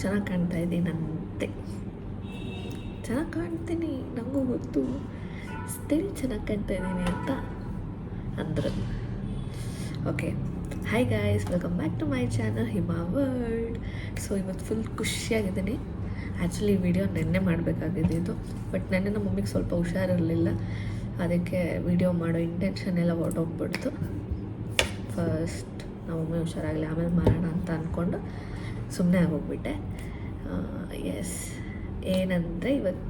ಚೆನ್ನಾಗಿ ಕಾಣ್ತಾ ಇದ್ದೀನಂತೆ. ಚೆನ್ನಾಗಿ ಕಾಣ್ತೀನಿ, ನನಗೂ ಗೊತ್ತು, ಸ್ಟಿಲ್ ಚೆನ್ನಾಗಿ ಕಾಣ್ತಾ ಇದ್ದೀನಿ ಅಂತ ಅಂದರು. Okay, hi guys, welcome back to my channel Hima world. So ಇವತ್ತು ಫುಲ್ ಖುಷಿಯಾಗಿದ್ದೀನಿ. ಆ್ಯಕ್ಚುಲಿ ಈ ವಿಡಿಯೋ ನೆನ್ನೆ ಮಾಡಬೇಕಾಗಿದ್ದು, ಬಟ್ ನೆನ್ನೆ ನಮ್ಮ ಮಮ್ಮಿಗೆ ಸ್ವಲ್ಪ ಹುಷಾರಿರಲಿಲ್ಲ, ಅದಕ್ಕೆ ವಿಡಿಯೋ ಮಾಡೋ ಇಂಟೆನ್ಷನ್ ಎಲ್ಲ ಹೊರಟೋಗ್ಬಿಡ್ತು. ಫಸ್ಟ್ ನಮ್ಮ ಮಮ್ಮಿ ಹುಷಾರಾಗಲಿ, ಆಮೇಲೆ ಮಾಡೋಣ ಅಂತ ಅಂದ್ಕೊಂಡು ಸುಮ್ಮನೆ ಆಗೋಗ್ಬಿಟ್ಟೆ. ಎಸ್, ಏನಂದರೆ ಇವತ್ತು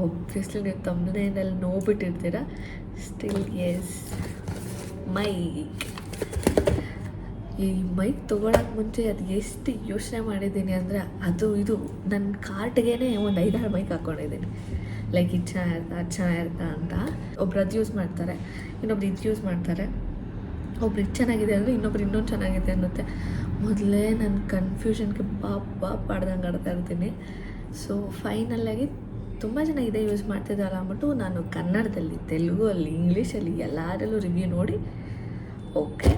ಒಬ್ವಿಯಸ್ಲಿ ನೀವು ತಮ್ಮನೇನಲ್ಲಿ ನೋಡ್ಬಿಟ್ಟಿರ್ತೀರ. Still yes, mic. ಈ ಮೈಕ್ ತೊಗೊಳಕ್ಕೆ ಮುಂಚೆ ಅದು ಎಷ್ಟು ಯೋಚನೆ ಮಾಡಿದ್ದೀನಿ ಅಂದರೆ, ಅದು ಇದು ನನ್ನ ಕಾರ್ಟ್ಗೇ ಒಂದು 5-6 ಮೈಕ್ ಹಾಕ್ಕೊಂಡಿದ್ದೀನಿ. ಲೈಕ್ ಇದು ಚೆನ್ನಾಗಿರ್ತಾ ಅಂತ. ಒಬ್ರು ಅದು ಯೂಸ್ ಮಾಡ್ತಾರೆ, ಇನ್ನೊಬ್ರು ಇದು ಯೂಸ್ ಮಾಡ್ತಾರೆ. ಒಬ್ರು ಇದು ಚೆನ್ನಾಗಿದೆ ಅಂದರೆ ಇನ್ನೊಬ್ರು ಇನ್ನೊಂದು ಚೆನ್ನಾಗಿದೆ ಅನ್ನುತ್ತೆ. ಮೊದಲೇ ನನ್ನ ಕನ್ಫ್ಯೂಷನ್ಗೆ ಬಾಪ್ ಆಡ್ದಂಗೆ ಆಡ್ತಾ ಇರ್ತೀನಿ. ಸೊ ಫೈನಲಾಗಿ ತುಂಬ ಜನ ಇದೇ ಯೂಸ್ ಮಾಡ್ತಿದ್ದಾರ ಅಂದ್ಬಿಟ್ಟು ನಾನು ಕನ್ನಡದಲ್ಲಿ, ತೆಲುಗಲ್ಲಿ, ಇಂಗ್ಲೀಷಲ್ಲಿ ಎಲ್ಲರಲ್ಲೂ ರಿವ್ಯೂ ನೋಡಿ ಓಕೆ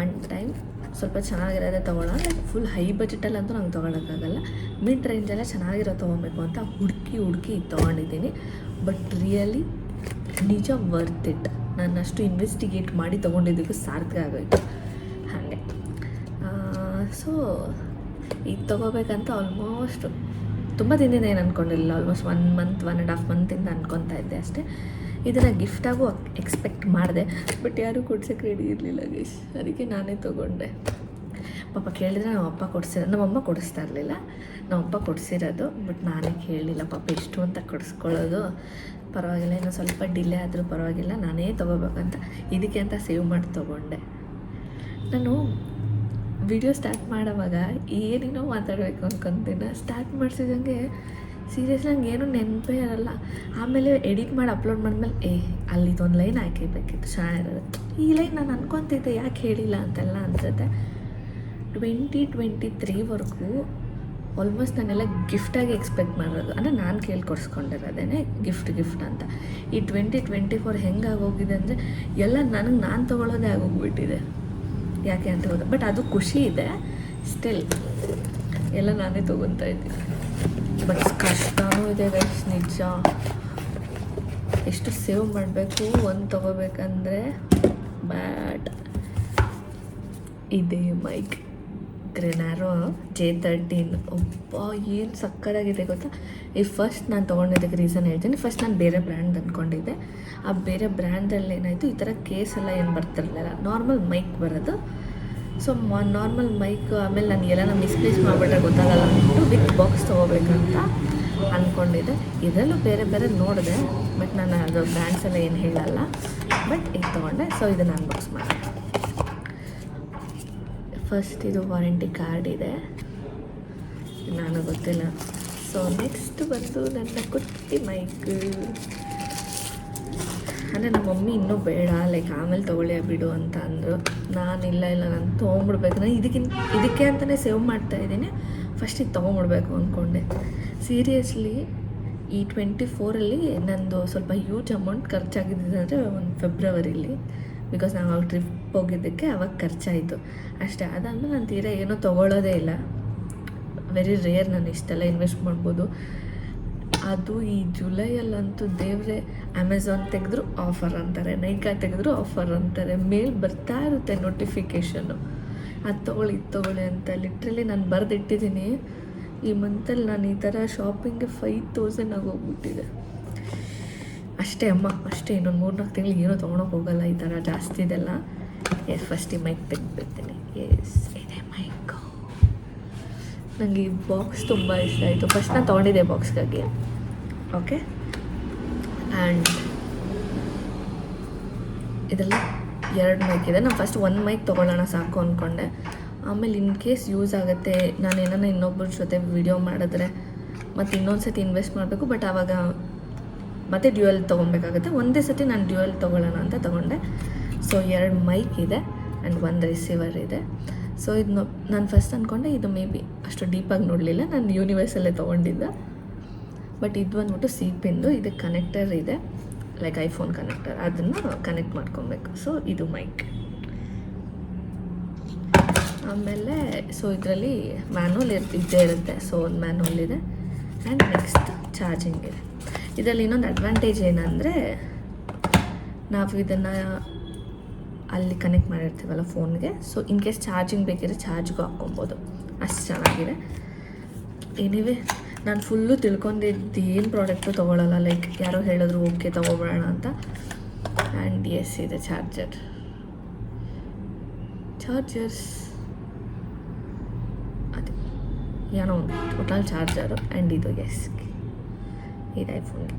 ಒನ್ ಟೈಮ್ ಸ್ವಲ್ಪ ಚೆನ್ನಾಗಿರೋದೇ ತೊಗೊಳ್ಳೋಣ. ಲೈಕ್ ಫುಲ್ ಹೈ ಬಜೆಟಲ್ಲಂತೂ ನಂಗೆ ತೊಗೊಳಕ್ಕಾಗಲ್ಲ, ಮಿಡ್ ರೇಂಜೆಲ್ಲ ಚೆನ್ನಾಗಿರೋ ತೊಗೊಬೇಕು ಅಂತ ಹುಡುಕಿ ತೊಗೊಂಡಿದ್ದೀನಿ. ಬಟ್ ರಿಯಲಿ ನಿಜ ವರ್ತ್ ಇಟ್. ನಾನು ಅಷ್ಟು ಇನ್ವೆಸ್ಟಿಗೇಟ್ ಮಾಡಿ ತೊಗೊಂಡಿದ್ದಕ್ಕೂ ಸಾರ್ಥಕ ಆಗೋಯ್ತು. ಹಾಗೆ ಸೊ ಇದು ತೊಗೋಬೇಕಂತ ಆಲ್ಮೋಸ್ಟ್ ತುಂಬ ದಿನದಿಂದ ಏನು ಅಂದ್ಕೊಂಡಿಲ್ಲ. ಆಲ್ಮೋಸ್ಟ್ 1.5 ಮಂತಿಂದ ಅಂದ್ಕೊತಾ ಇದ್ದೆ ಅಷ್ಟೇ. ಇದನ್ನು ಗಿಫ್ಟಾಗೂ ಎಕ್ಸ್ಪೆಕ್ಟ್ ಮಾಡಿದೆ, ಬಟ್ ಯಾರೂ ಕೊಡ್ಸೋಕ್ಕೆ ರೆಡಿ ಇರಲಿಲ್ಲ ಗೈಸ್. ಅದಕ್ಕೆ ನಾನೇ ತೊಗೊಂಡೆ. ಪಾಪ ಕೇಳಿದರೆ ನಮ್ಮಮ್ಮ ಕೊಡಿಸ್ತಾ ಇರಲಿಲ್ಲ, ನಮ್ಮಪ್ಪ ಕೊಡಿಸಿರೋದು. ಬಟ್ ನಾನೇ ಕೇಳಲಿಲ್ಲ, ಪಾಪ ಎಷ್ಟು ಅಂತ ಕೊಡಿಸ್ಕೊಳ್ಳೋದು, ಪರವಾಗಿಲ್ಲ, ಇನ್ನೂ ಸ್ವಲ್ಪ ಡಿಲೇ ಆದರೂ ಪರವಾಗಿಲ್ಲ, ನಾನೇ ತೊಗೋಬೇಕಂತ ಇದಕ್ಕೆ ಅಂತ ಸೇವ್ ಮಾಡಿ ತೊಗೊಂಡೆ. ನಾನು ವಿಡಿಯೋ ಸ್ಟಾರ್ಟ್ ಮಾಡೋವಾಗ ಏನೇನೋ ಮಾತಾಡಬೇಕು ಅಂದ್ಕೊತೀನಿ. ಸ್ಟಾರ್ಟ್ ಮಾಡಿಸಿದಂಗೆ ಸೀರಿಯಸ್ಲಿ ನಂಗೆ ಏನೂ ನೆನಪೇ ಇರಲ್ಲ. ಆಮೇಲೆ ಎಡಿಟ್ ಮಾಡಿ ಅಪ್ಲೋಡ್ ಮಾಡಿದ್ಮೇಲೆ ಅಲ್ಲಿದೊಂದು ಲೈನ್ ಹಾಕಿರ್ಬೇಕಿತ್ತು ಚೆನ್ನಾಗಿರೋದು. ಈ ಲೈನ್ ನಾನು ಅನ್ಕೊತಿದ್ದೆ ಯಾಕೆ ಹೇಳಿಲ್ಲ ಅಂತೆಲ್ಲ ಅನ್ಸುತ್ತೆ. 2023ವರೆಗೂ ಆಲ್ಮೋಸ್ಟ್ ನಾನೆಲ್ಲ ಗಿಫ್ಟಾಗಿ ಎಕ್ಸ್ಪೆಕ್ಟ್ ಮಾಡೋದು, ಅಂದರೆ ನಾನು ಕೇಳ್ಕೊಡ್ಸ್ಕೊಂಡಿರೋದೇನೆ ಗಿಫ್ಟ್ ಅಂತ. ಈ 2024 ಹೆಂಗಾಗೋಗಿದೆ ಅಂದರೆ ಎಲ್ಲ ನಾನು ತೊಗೊಳ್ಳೋದೇ ಆಗೋಗ್ಬಿಟ್ಟಿದೆ. ಯಾಕೆ ಅಂತ ಹೋದ, ಬಟ್ ಅದು ಖುಷಿ ಇದೆ. ಸ್ಟಿಲ್ ಎಲ್ಲ ನಾನೇ ತೊಗೊತಾ ಇದ್ದೀನಿ. ಬಟ್ ಕಷ್ಟನೂ ಇದೆ ಗೈಸ್, ನಿಜ. ಎಷ್ಟು ಸೇವ್ ಮಾಡಬೇಕು ಒಂದು ತೊಗೋಬೇಕಂದ್ರೆ. ಬಟ್ ಇದೇ ಮೈಕ್ ಗ್ರೆನಾರೋ J13 ಒಬ್ಬ ಏನು ಸಕ್ಕತ್ತಾಗಿದೆ ಗೊತ್ತಾ. ಈ ಫಸ್ಟ್ ನಾನು ತೊಗೊಂಡಿದ್ದಕ್ಕೆ ರೀಸನ್ ಹೇಳ್ತೀನಿ. ಫಸ್ಟ್ ನಾನು ಬೇರೆ ಬ್ರ್ಯಾಂಡ್ ಅಂದ್ಕೊಂಡಿದ್ದೆ. ಆ ಬೇರೆ ಬ್ರ್ಯಾಂಡಲ್ಲಿ ಏನಾಯಿತು, ಈ ಥರ ಕೇಸ್ ಎಲ್ಲ ಏನು ಬರ್ತಿರಲಿಲ್ಲ, ನಾರ್ಮಲ್ ಮೈಕ್ ಬರೋದು. ಸೊ ನಾರ್ಮಲ್ ಮೈಕ್ ಆಮೇಲೆ ನಾನು ಎಲ್ಲ ಮಿಸ್ಪ್ಲೇಸ್ ಮಾಡಿಬಿಟ್ರೆ ಗೊತ್ತಾಗಲ್ಲ ಅಂದ್ಬಿಟ್ಟು ವಿತ್ ಬಾಕ್ಸ್ ತೊಗೋಬೇಕಂತ ಅಂದ್ಕೊಂಡಿದ್ದೆ. ಇದರಲ್ಲೂ ಬೇರೆ ನೋಡಿದೆ, ಬಟ್ ನಾನು ಅದು ಬ್ರ್ಯಾಂಡ್ಸ್ ಎಲ್ಲ ಏನು ಹೇಳಲ್ಲ. ಬಟ್ ಇದು ತೊಗೊಂಡೆ. ಸೊ ಇದನ್ನು ಅನ್ಬಾಕ್ಸ್ ಮಾಡಿದೆ. ಫಸ್ಟ್ ಇದು ವಾರಂಟಿ ಕಾರ್ಡ್ ಇದೆ, ನಾನು ಗೊತ್ತಿಲ್ಲ. ಸೊ ನೆಕ್ಸ್ಟ್ ಬಂದು ನನ್ನ ಕುಟ್ಟಿ ಮೈಕ್. ಅಂದರೆ ನಮ್ಮ ಮಮ್ಮಿ ಇನ್ನೂ ಬೇಡ, ಲೈಕ್ ಆಮೇಲೆ ತೊಗೊಳ್ಳಿ ಬಿಡು ಅಂತ ಅಂದರು. ನಾನಿಲ್ಲ ನಾನು ತೊಗೊಂಬಿಡ್ಬೇಕು. ನಾನು ಇದಕ್ಕೆ ಅಂತಲೇ ಸೇವ್ ಮಾಡ್ತಾಯಿದ್ದೀನಿ. ಫಸ್ಟ್ ಇದು ತೊಗೊಂಬಿಡ್ಬೇಕು ಅಂದ್ಕೊಂಡೆ. ಸೀರಿಯಸ್ಲಿ ಈ 24ಅಲ್ಲಿ ನಂದು ಸ್ವಲ್ಪ ಹ್ಯೂಜ್ ಅಮೌಂಟ್ ಖರ್ಚಾಗಿದ್ದಿದೆ ಅಂದರೆ ಒಂದು ಫೆಬ್ರವರಿಲಿ. ಬಿಕಾಸ್ ನಾವು ಅವಾಗ ಟ್ರಿಪ್ ಹೋಗಿದ್ದಕ್ಕೆ ಅವಾಗ ಖರ್ಚಾಯಿತು ಅಷ್ಟೇ. ಅದಾದಮೇಲೆ ನಾನು ತೀರಾ ಏನೂ ತೊಗೊಳ್ಳೋದೇ ಇಲ್ಲ. ವೆರಿ ರೇರ್ ನಾನು ಇಷ್ಟೆಲ್ಲ ಇನ್ವೆಸ್ಟ್ ಮಾಡ್ಬೋದು. ಅದು ಈ ಜುಲೈಯಲ್ಲಂತೂ ದೇವ್ರೆ, ಅಮೆಝಾನ್ ತೆಗೆದ್ರು ಆಫರ್ ಅಂತಾರೆ, ನೈಕಾ ತೆಗೆದ್ರು ಆಫರ್ ಅಂತಾರೆ, ಮೇಲ್ ಬರ್ತಾ ಇರುತ್ತೆ ನೋಟಿಫಿಕೇಷನ್ನು, ಅದು ತೊಗೊಳ್ಳಿ ಅಂತ. ಲಿಟ್ರಲಿ ನಾನು ಬರೆದಿಟ್ಟಿದ್ದೀನಿ. ಈ ಮಂತಲ್ಲಿ ನಾನು ಈ ಥರ ಶಾಪಿಂಗ್ಗೆ 5000 ಆಗೋಗ್ಬಿಟ್ಟಿದೆ ಅಷ್ಟೇ ಅಷ್ಟೇ. ಇನ್ನೊಂದು 3-4 ತಿಂಗಳಿಗೆ ಏನೂ ತೊಗೊಳಕ್ಕೆ ಹೋಗಲ್ಲ ಈ ಥರ ಜಾಸ್ತಿ ಇದೆಲ್ಲ. ಫಸ್ಟ್ ಈ ಮೈಕ್ ತೆಗೆದ್ಬಿಡ್ತೀನಿ. ಇದೇ ಮೈಕು. ನನಗೆ ಈ ಬಾಕ್ಸ್ ತುಂಬ ಇಷ್ಟ ಆಯಿತು. ಫಸ್ಟ್ ನಾನು ತೊಗೊಂಡಿದ್ದೆ ಬಾಕ್ಸ್ಗಾಗಿ. ಓಕೆ, ಆ್ಯಂಡ್ ಇದೆಲ್ಲ 2 ಮೈಕ್ ಇದೆ. ನಾನು ಫಸ್ಟ್ 1 ಮೈಕ್ ತೊಗೊಳ್ಳೋಣ ಸಾಕು ಅಂದ್ಕೊಂಡೆ. ಆಮೇಲೆ ಇನ್ ಕೇಸ್ ಯೂಸ್ ಆಗುತ್ತೆ, ನಾನು ಏನಾನ ಇನ್ನೊಬ್ಬರ ಜೊತೆ ವಿಡಿಯೋ ಮಾಡಿದ್ರೆ ಮತ್ತು ಇನ್ನೊಂದು ಸತಿ ಇನ್ವೆಸ್ಟ್ ಮಾಡಬೇಕು. ಬಟ್ ಆವಾಗ ಮತ್ತು ಡ್ಯೂಯಲ್ ತೊಗೊಬೇಕಾಗುತ್ತೆ. ಒಂದೇ ಸತಿ ನಾನು ಡ್ಯೂಯಲ್ ತೊಗೊಳ್ಳೋಣ ಅಂತ ತೊಗೊಂಡೆ. ಸೊ 2 ಮೈಕ್ ಇದೆ ಆ್ಯಂಡ್ 1 ರಿಸೀವರ್ ಇದೆ. ಸೊ ಇದು ನಾನು ಫಸ್ಟ್ ಅಂದ್ಕೊಂಡೆ ಇದು ಮೇ ಬಿ ಅಷ್ಟು ಡೀಪಾಗಿ ನೋಡಲಿಲ್ಲ, ನಾನು ಯೂನಿವರ್ಸಲ್ಲೇ ತೊಗೊಂಡಿದ್ದೆ. ಬಟ್ ಇದು ಬಂದ್ಬಿಟ್ಟು ಸಿಪಿಂದು. ಇದಕ್ಕೆ ಕನೆಕ್ಟರ್ ಇದೆ, ಲೈಕ್ ಐಫೋನ್ ಕನೆಕ್ಟರ್, ಅದನ್ನು ಕನೆಕ್ಟ್ ಮಾಡ್ಕೊಬೇಕು. ಸೊ ಇದು ಮೈಕ್. ಆಮೇಲೆ ಸೊ ಇದರಲ್ಲಿ ಮ್ಯಾನುವಲ್ ಇದ್ದೇ ಇರುತ್ತೆ. ಸೊ ಒಂದು ಮ್ಯಾನುವಲ್ ಇದೆ ಆ್ಯಂಡ್ ನೆಕ್ಸ್ಟ್ ಚಾರ್ಜಿಂಗ್ ಇದೆ. ಇದರಲ್ಲಿ ಇನ್ನೊಂದು ಅಡ್ವಾಂಟೇಜ್ ಏನಂದರೆ ನಾವು ಇದನ್ನು ಅಲ್ಲಿ ಕನೆಕ್ಟ್ ಮಾಡಿರ್ತೀವಲ್ಲ ಫೋನ್ಗೆ, ಸೊ ಇನ್ ಕೇಸ್ ಚಾರ್ಜಿಂಗ್ ಬೇಕಿದ್ರೆ ಚಾರ್ಜ್ಗೂ ಹಾಕ್ಕೊಬೋದು. ಅಷ್ಟು ಚೆನ್ನಾಗಿದೆ. ಎನಿವೆ ನಾನು ಫುಲ್ಲು ತಿಳ್ಕೊಂಡಿದ್ದು ಏನು ಪ್ರಾಡಕ್ಟು ತೊಗೊಳ್ಳಲ್ಲ. ಲೈಕ್ ಯಾರೋ ಹೇಳಿದ್ರು ಓಕೆ ತೊಗೊಬಿಡೋಣ ಅಂತ. ಆ್ಯಂಡ್ ಎಸ್ ಇದೆ ಚಾರ್ಜರ್ಸ್ ಅದೇ ಏನೋ ಒಂದು ಟೋಟಲ್ ಚಾರ್ಜರು. ಆ್ಯಂಡ್ ಇದು ಎಸ್ ಇದು ಐಫೋನ್ಗೆ.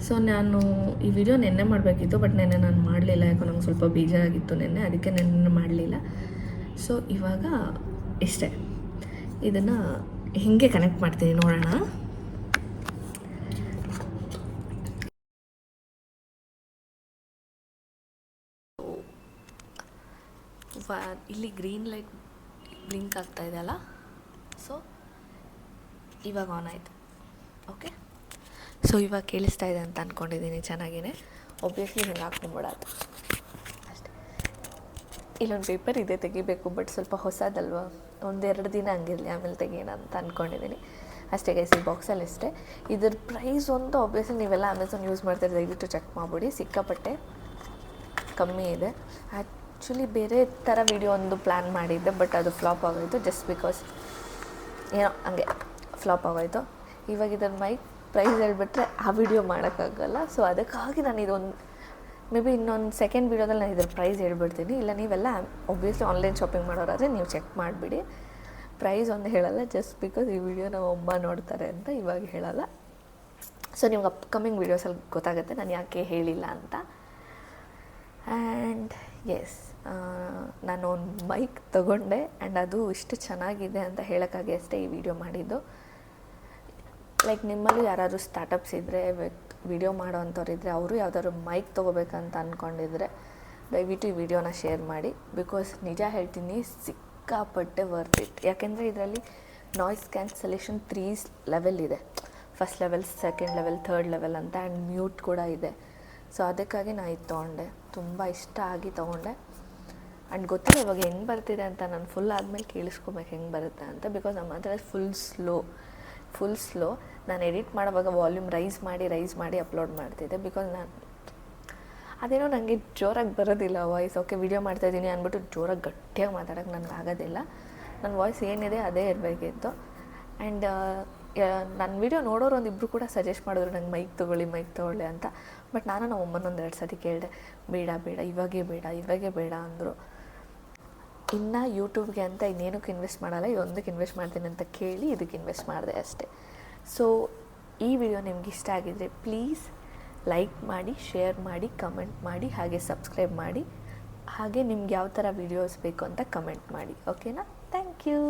ಸೊ ನಾನು ಈ ವಿಡಿಯೋ ನೆನ್ನೆ ಮಾಡಬೇಕಿತ್ತು, ಬಟ್ ನೆನ್ನೆ ನಾನು ಮಾಡಲಿಲ್ಲ. ಯಾಕೋ ನಂಗೆ ಸ್ವಲ್ಪ ಬೇಜಾರಾಗಿತ್ತು ನೆನ್ನೆ, ಅದಕ್ಕೆ ನೆನ್ನೆ ಮಾಡಲಿಲ್ಲ. ಸೊ ಇವಾಗ ಇಷ್ಟೇ, ಇದನ್ನು ಹೀಗೆ ಕನೆಕ್ಟ್ ಮಾಡ್ತೀನಿ, ನೋಡೋಣ. ಇಲ್ಲಿ ಗ್ರೀನ್ ಲೈಟ್ ಬ್ಲಿಂಕ್ ಆಗ್ತಾ ಇದೆ ಅಲ್ಲ, ಸೊ ಇವಾಗ ಆನ್ ಆಯಿತು. ಓಕೆ, ಸೊ ಇವಾಗ ಕೇಳಿಸ್ತಾ ಇದೆ ಅಂತ ಅಂದ್ಕೊಂಡಿದ್ದೀನಿ ಚೆನ್ನಾಗಿಯೇ. ಒಬ್ವಿಯಸ್ಲಿ ಹಿಂಗೆ ಹಾಕ್ಕೊಂಬಿಡೋದು ಅಷ್ಟೇ. ಇಲ್ಲೊಂದು ಪೇಪರ್ ಇದೆ, ತೆಗಿಬೇಕು, ಬಟ್ ಸ್ವಲ್ಪ ಹೊಸದಲ್ವ, ಒಂದೆರಡು ದಿನ ಹಂಗಿರಲಿ, ಆಮೇಲೆ ತೆಗಿಯೋಣ ಅಂತ ಅಂದ್ಕೊಂಡಿದ್ದೀನಿ ಅಷ್ಟೇ. ಗೈಸ್, ಈ ಬಾಕ್ಸಲ್ಲಿ ಅಷ್ಟೇ. ಇದ್ರ ಪ್ರೈಸ್ ಒಂದು ಆಬ್ವಿಯಸ್ಲಿ ನೀವೆಲ್ಲ ಅಮೆಝಾನ್ ಯೂಸ್ ಮಾಡ್ತಾರೆ, ದಯವಿಟ್ಟು ಚೆಕ್ ಮಾಡಿಬಿಡಿ. ಸಿಕ್ಕಾಪಟ್ಟೆ ಕಮ್ಮಿ ಇದೆ. ಆ್ಯಕ್ಚುಲಿ ಬೇರೆ ಥರ ವಿಡಿಯೋ ಒಂದು ಪ್ಲ್ಯಾನ್ ಮಾಡಿದ್ದೆ, ಬಟ್ ಅದು ಫ್ಲಾಪ್ ಆಗೋಯಿತು. ಜಸ್ಟ್ ಬಿಕಾಸ್ ಏನೋ ಹಂಗೆ ಫ್ಲಾಪ್ ಆಗೋಯಿತು. ಇವಾಗ ಇದರ ಪ್ರೈಸ್ ಹೇಳ್ಬಿಟ್ರೆ ಆ ವಿಡಿಯೋ ಮಾಡೋಕ್ಕಾಗಲ್ಲ. ಸೊ ಅದಕ್ಕಾಗಿ ನಾನು ಇದೊಂದು ಮೇ ಬಿ ಇನ್ನೊಂದು ಸೆಕೆಂಡ್ ವೀಡಿಯೋದಲ್ಲಿ ನಾನು ಇದ್ರ ಪ್ರೈಸ್ ಹೇಳ್ಬಿಡ್ತೀನಿ. ಇಲ್ಲ ನೀವೆಲ್ಲ ಒಬ್ವಿಯಸ್ಲಿ ಆನ್ಲೈನ್ ಶಾಪಿಂಗ್ ಮಾಡೋರಾದರೆ ನೀವು ಚೆಕ್ ಮಾಡಿಬಿಡಿ. ಪ್ರೈಸ್ ಒಂದು ಹೇಳಲ್ಲ, ಜಸ್ಟ್ ಬಿಕಾಸ್ ಈ ವಿಡಿಯೋ ನಾವು ಒಬ್ಬ ನೋಡ್ತಾರೆ ಅಂತ ಇವಾಗ ಹೇಳಲ್ಲ. ಸೊ ನಿಮ್ಗೆ ಅಪ್ಕಮಿಂಗ್ ವೀಡಿಯೋಸಲ್ಲಿ ಗೊತ್ತಾಗುತ್ತೆ ನಾನು ಯಾಕೆ ಹೇಳಿಲ್ಲ ಅಂತ. ಆ್ಯಂಡ್ ಎಸ್, ನಾನು ಒಂದು ಮೈಕ್ ತೊಗೊಂಡೆ ಆ್ಯಂಡ್ ಅದು ಇಷ್ಟು ಚೆನ್ನಾಗಿದೆ ಅಂತ ಹೇಳೋಕ್ಕಾಗಿ ಅಷ್ಟೇ ಈ ವಿಡಿಯೋ ಮಾಡಿದ್ದು. ಲೈಕ್ ನಿಮ್ಮಲ್ಲೂ ಯಾರಾದರೂ ಸ್ಟಾರ್ಟಪ್ಸ್ ಇದ್ದರೆ, ವಿಡಿಯೋ ಮಾಡೋ ಅಂಥವ್ರಿದ್ದರೆ, ಅವರು ಯಾವ್ದಾದ್ರು ಮೈಕ್ ತೊಗೋಬೇಕಂತ ಅಂದ್ಕೊಂಡಿದ್ರೆ ದಯವಿಟ್ಟು ಈ ವಿಡಿಯೋನ ಶೇರ್ ಮಾಡಿ. ಬಿಕಾಸ್ ನಿಜ ಹೇಳ್ತೀನಿ, ಸಿಕ್ಕಾಪಟ್ಟೆ ವರ್ತ್ ಇಟ್. ಯಾಕೆಂದರೆ ಇದರಲ್ಲಿ ನಾಯ್ಸ್ ಕ್ಯಾನ್ಸಲೇಷನ್ 3 ಲೆವೆಲ್ ಇದೆ. First level, second level, third level ಅಂತ. ಆ್ಯಂಡ್ ಮ್ಯೂಟ್ ಕೂಡ ಇದೆ. ಸೊ ಅದಕ್ಕಾಗಿ ನಾನು ಇದು ತೊಗೊಂಡೆ, ತುಂಬ ಇಷ್ಟ ಆಗಿ ತೊಗೊಂಡೆ. ಆ್ಯಂಡ್ ಗೊತ್ತಿಲ್ಲ ಇವಾಗ ಹೆಂಗೆ ಬರ್ತಿದೆ ಅಂತ. ನಾನು ಫುಲ್ ಆದಮೇಲೆ ಕೇಳಿಸ್ಕೊಬೇಕು ಹೆಂಗೆ ಬರುತ್ತೆ ಅಂತ. ಬಿಕಾಸ್ ನಮ್ಮ ಹತ್ರ ಫುಲ್ ಸ್ಲೋ. ನಾನು ಎಡಿಟ್ ಮಾಡೋವಾಗ ವಾಲ್ಯೂಮ್ ರೈಸ್ ಮಾಡಿ ಅಪ್ಲೋಡ್ ಮಾಡ್ತಿದ್ದೆ. ಬಿಕಾಸ್ ನಾನು ಅದೇನೋ ನನಗೆ ಜೋರಾಗಿ ಬರೋದಿಲ್ಲ ವಾಯ್ಸ್. ಓಕೆ ವಿಡಿಯೋ ಮಾಡ್ತಾಯಿದ್ದೀನಿ ಅಂದ್ಬಿಟ್ಟು ಜೋರಾಗಿ ಗಟ್ಟಿಯಾಗಿ ಮಾತಾಡೋಕ್ಕೆ ನನಗೆ ಆಗೋದಿಲ್ಲ. ನನ್ನ ವಾಯ್ಸ್ ಏನಿದೆ ಅದೇ ಇರಬೇಕಿತ್ತು. ಆ್ಯಂಡ್ ನನ್ನ ವಿಡಿಯೋ ನೋಡೋರು ಒಂದಿಬ್ಬರು ಕೂಡ ಸಜೆಸ್ಟ್ ಮಾಡಿದ್ರು ನಂಗೆ ಮೈಕ್ ತೊಗೊಳ್ಳಿ ಅಂತ. ಬಟ್ ನಾನು ನಮ್ಮ ಅಮ್ಮನ 2 ಸತಿ ಕೇಳಿದೆ, ಬೇಡ ಇವಾಗೇ ಬೇಡ ಅಂದರು. ಇನ್ನು ಯೂಟ್ಯೂಬ್ಗೆ ಅಂತ ಇನ್ನೇನಕ್ಕೆ ಇನ್ವೆಸ್ಟ್ ಮಾಡಲ್ಲ, ಇದೊಂದಕ್ಕೆ ಇನ್ವೆಸ್ಟ್ ಮಾಡ್ತೀನಿ ಅಂತ ಕೇಳಿ ಇದಕ್ಕೆ ಇನ್ವೆಸ್ಟ್ ಮಾಡಿದೆ ಅಷ್ಟೇ. ಸೊ ಈ ವಿಡಿಯೋ ನಿಮ್ಗೆ ಇಷ್ಟ ಆಗಿದ್ದರೆ ಪ್ಲೀಸ್ ಲೈಕ್ ಮಾಡಿ, ಶೇರ್ ಮಾಡಿ, ಕಮೆಂಟ್ ಮಾಡಿ, ಹಾಗೆ ಸಬ್ಸ್ಕ್ರೈಬ್ ಮಾಡಿ. ಹಾಗೆ ನಿಮ್ಗೆ ಯಾವ ಥರ ವೀಡಿಯೋಸ್ ಬೇಕು ಅಂತ ಕಮೆಂಟ್ ಮಾಡಿ. ಓಕೆನಾ? Thank you.